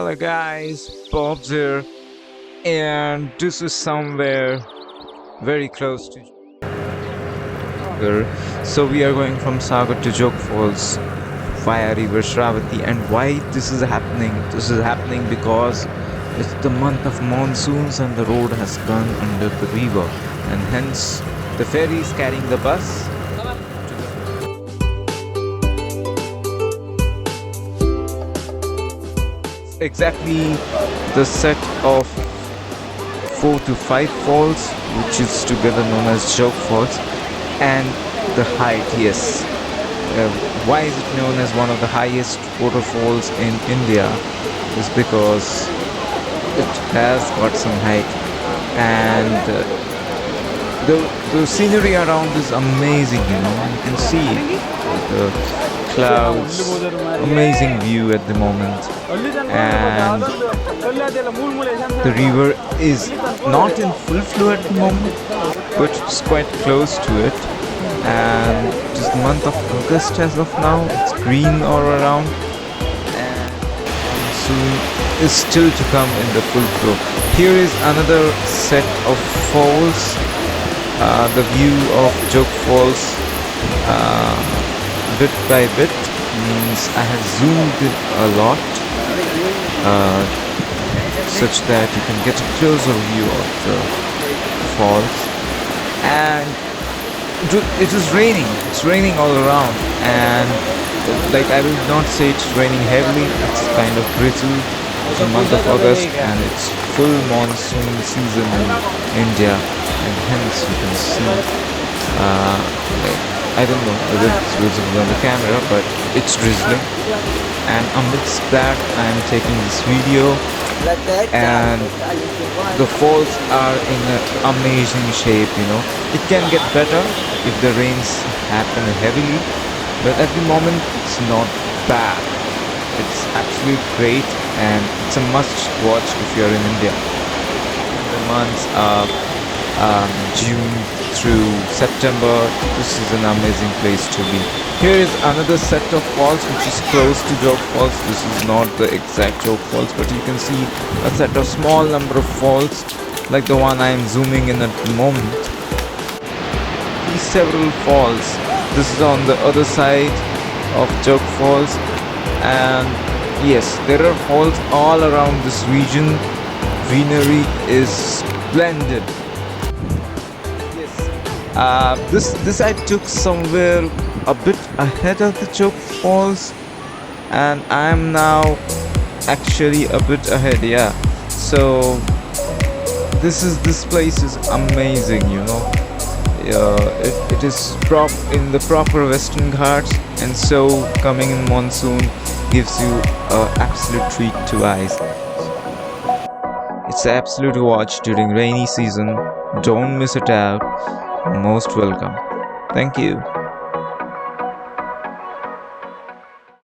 Hello guys, Bob's here, and this is somewhere very close to Sagar. So we are going from Sagar to Jog Falls via river Shravati. And why this is happening? This is happening because it's the month of monsoons and the road has gone under the river, and hence the ferry is carrying the bus. Exactly the set of 4 to 5 falls, which is together known as Jog Falls, and the height. Yes, why is it known as one of the highest waterfalls in India? Is because it has got some height, and the scenery around is amazing. You can see the clouds, amazing view at the moment, and the river is not in full flow at the moment, but it's quite close to it. And it is the month of August as of now. It's green all around, and monsoon is still to come in the full flow. Here is another set of falls. The view of Jog Falls, bit by bit, means I have zoomed in a lot, such that you can get a closer view of the falls. And it is raining. It's raining all around, and like, I will not say it's raining heavily. It's kind of drizzle. It's the month of August, and it's full monsoon season in India, and hence you can see, like, I don't know whether it's visible on the camera, but it's drizzling. And amidst that, I am taking this video, and the falls are in an amazing shape. It can get better if the rains happen heavily, but at the moment it's not bad. It's absolutely great, and it's a must watch if you're in India. The months of June through September, this is an amazing place to be. Here is another set of falls which is close to Jog Falls. This is not the exact Jog Falls, but you can see a set of small number of falls like the one I am zooming in at the moment. These several falls. This is on the other side of Jog Falls, and yes, there are falls all around this region. Greenery is splendid. This I took somewhere a bit ahead of the Jog Falls, and I'm now actually a bit ahead. Yeah, so this place is amazing. It is in the proper Western Ghats, and so coming in monsoon gives you an absolute treat to eyes. It's an absolute watch during rainy season. Don't miss it out. Most welcome. Thank you.